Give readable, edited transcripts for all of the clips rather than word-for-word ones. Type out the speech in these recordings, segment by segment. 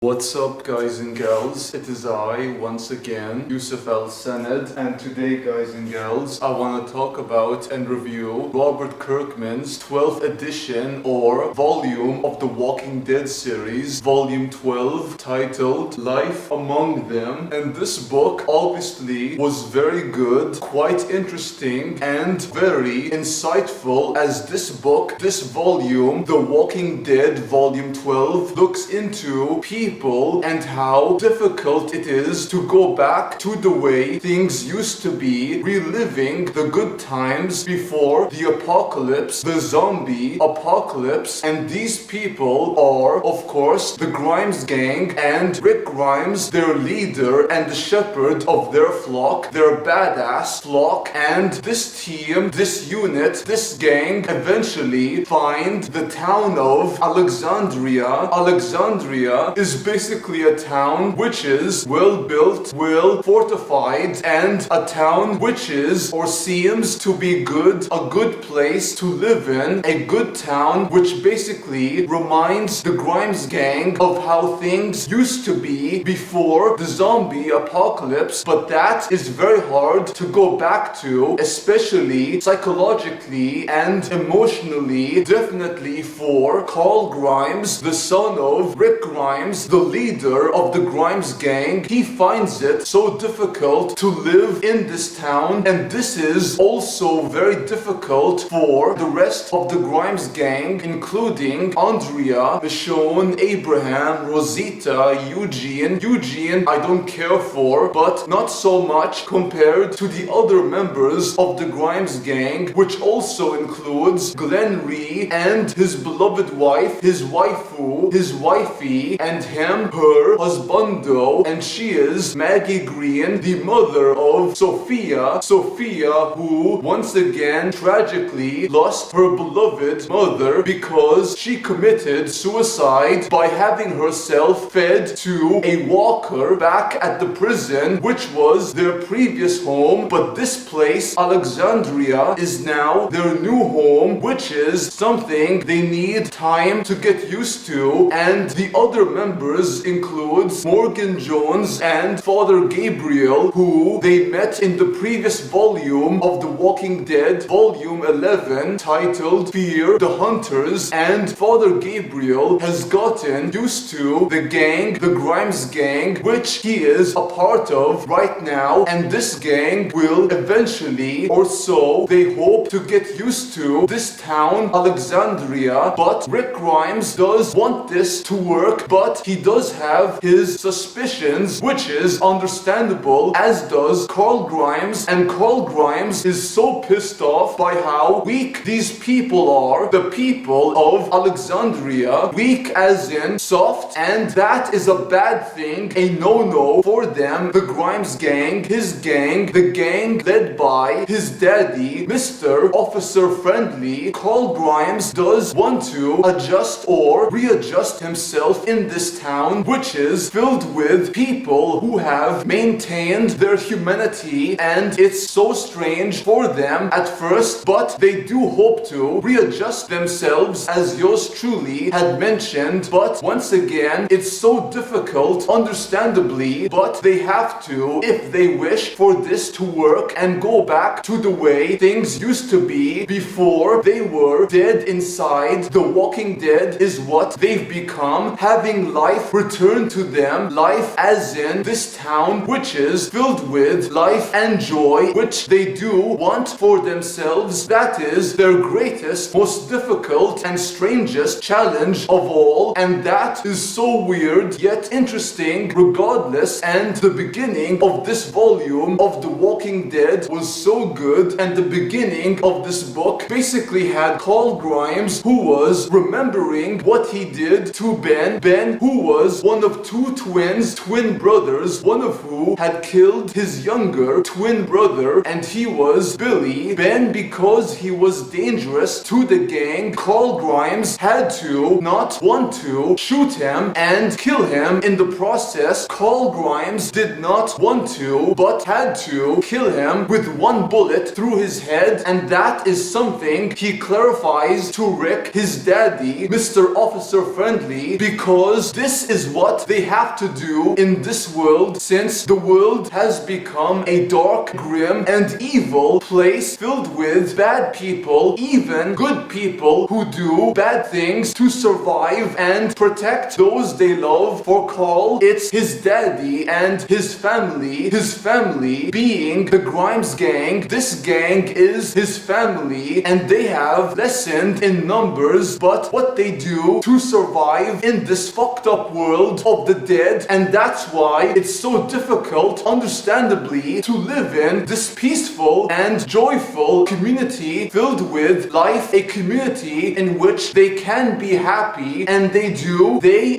What's up, guys and gals? It is I, once again, Yusuf Al-Sanad, and today, guys and gals, I want to talk about and review Robert Kirkman's 12th edition or volume of the Walking Dead series, volume 12, titled Life Among Them. And this book obviously was very good, quite interesting, and very insightful, as this volume, The Walking Dead volume 12, looks into people and how difficult it is to go back to the way things used to be, reliving the good times before the apocalypse, the zombie apocalypse. And these people are, of course, the Grimes gang and Rick Grimes, their leader and the shepherd of their flock, their badass flock. And this team, this unit, this gang eventually find the town of Alexandria. Alexandria is basically a town which is well built, well fortified, and a town which is or seems to be good, a good place to live in, a good town which basically reminds the Grimes gang of how things used to be before the zombie apocalypse. But that is very hard to go back to, especially psychologically and emotionally, definitely for Carl Grimes, the son of Rick Grimes, the leader of the Grimes gang. He finds it so difficult to live in this town, and this is also very difficult for the rest of the Grimes gang, including Andrea, Michonne, Abraham, Rosita, Eugene. Eugene I don't care for, but not so much compared to the other members of the Grimes gang, which also includes Glenn Rhee and his beloved wife, his waifu, his wifey, and him, her husbando, and she is Maggie Green, the mother of Sophia. Sophia, who once again tragically lost her beloved mother because she committed suicide by having herself fed to a walker back at the prison, which was their previous home. But this place, Alexandria, is now their new home, which is something they need time to get used to. And the other members includes Morgan Jones and Father Gabriel, who they met in the previous volume of The Walking Dead, volume 11, titled Fear the Hunters. And Father Gabriel has gotten used to the gang, the Grimes gang, which he is a part of right now. And this gang will eventually, or so they hope, to get used to this town, Alexandria. But Rick Grimes does want this to work, but he does have his suspicions, which is understandable, as does Carl Grimes. And Carl Grimes is so pissed off by how weak these people are, the people of Alexandria, weak as in soft, and that is a bad thing, a no-no for them, the Grimes gang, his gang, the gang led by his daddy, Mr.Officer Friendly. Carl Grimes does want to adjust or readjust himself in this town, which is filled with people who have maintained their humanity, and it's so strange for them at first, but they do hope to readjust themselves, as yours truly had mentioned. But once again, it's so difficult, understandably, but they have to, if they wish for this to work and go back to the way things used to be before they were dead inside. The Walking Dead is what they've become, having life return to them, life as in this town, which is filled with life and joy, which they do want for themselves. That is their greatest, most difficult and strangest challenge of all, and that is so weird yet interesting regardless. And the beginning of this volume of The Walking Dead was so good, and the beginning of this book basically had Carl Grimes, who was remembering what he did to Ben, who was one of two twin brothers, one of who had killed his younger twin brother, and he was Billy. Ben, because he was dangerous to the gang, Carl Grimes had to not want to shoot him and kill him in the process. Carl Grimes did not want to, but had to kill him with one bullet through his head, and that is something he clarifies to Rick, his daddy, Mr. Officer Friendly, because this this is what they have to do in this world, since the world has become a dark, grim, and evil place filled with bad people, even good people who do bad things to survive and protect those they love. For Carl, it's his daddy and his family being the Grimes gang. This gang is his family, and they have lessened in numbers, but what they do to survive in this fucked up world of the dead, and that's why it's so difficult, understandably, to live in this peaceful and joyful community filled with life, a community in which they can be happy, and they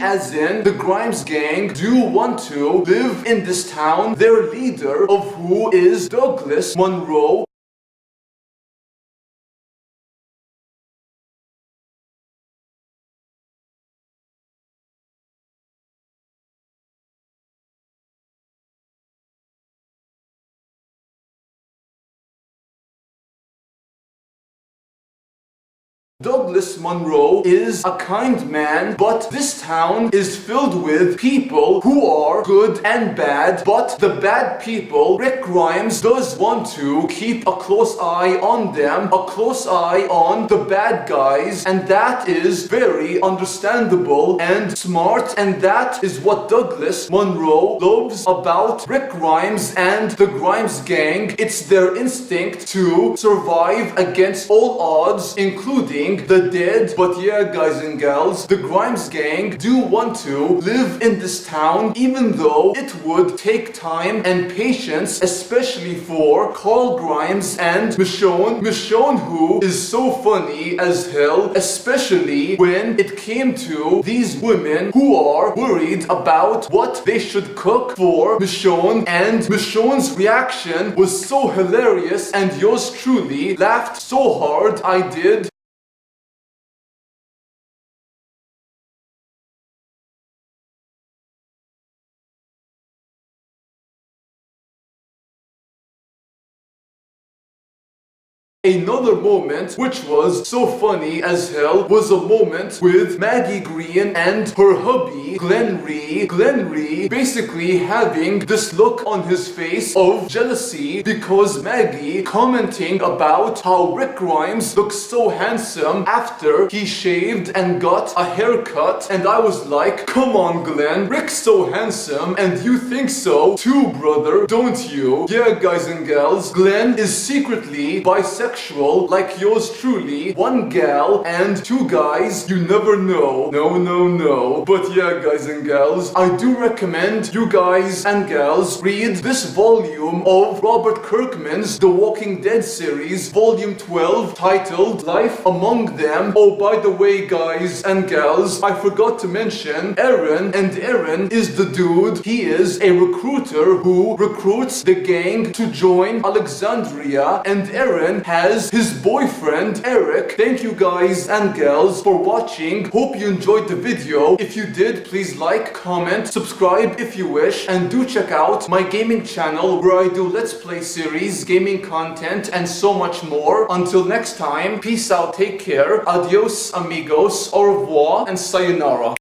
as in the Grimes gang do want to live in this town, their leader of who is Douglas Monroe. Douglas Monroe is a kind man, but this town is filled with people who are good and bad, but the bad people, Rick Grimes does want to keep a close eye on them, a close eye on the bad guys, and that is very understandable and smart, and that is what Douglas Monroe loves about Rick Grimes and the Grimes gang. It's their instinct to survive against all odds, including the dead. But yeah, guys and gals, the Grimes gang do want to live in this town, even though it would take time and patience, especially for Carl Grimes and Michonne, who is so funny as hell, especially when it came to these women who are worried about what they should cook for Michonne, and Michonne's reaction was so hilarious, and yours truly laughed so hard I did. Another moment which was so funny as hell was a moment with Maggie Green and her hubby Glenn Rhee basically having this look on his face of jealousy because Maggie commenting about how Rick Grimes looks so handsome after he shaved and got a haircut, and I was like, come on Glenn, Rick's so handsome and you think so too, brother, don't you? Yeah, guys and gals, Glenn is secretly bisexual like yours truly, one gal and two guys, you never know. No. But yeah, guys and gals, I do recommend you guys and gals read this volume of Robert Kirkman's The Walking Dead series, volume 12, titled Life Among Them. Oh, by the way, guys and gals, I forgot to mention Aaron, and Aaron is the dude. He is a recruiter who recruits the gang to join Alexandria, and Aaron has his boyfriend Eric. Thank you guys and gals for watching. Hope you enjoyed the video. If you did, please like, comment, subscribe if you wish, and do check out my gaming channel where I do let's play series, gaming content, and so much more. Until next time, peace out, take care, adios amigos, au revoir, and sayonara.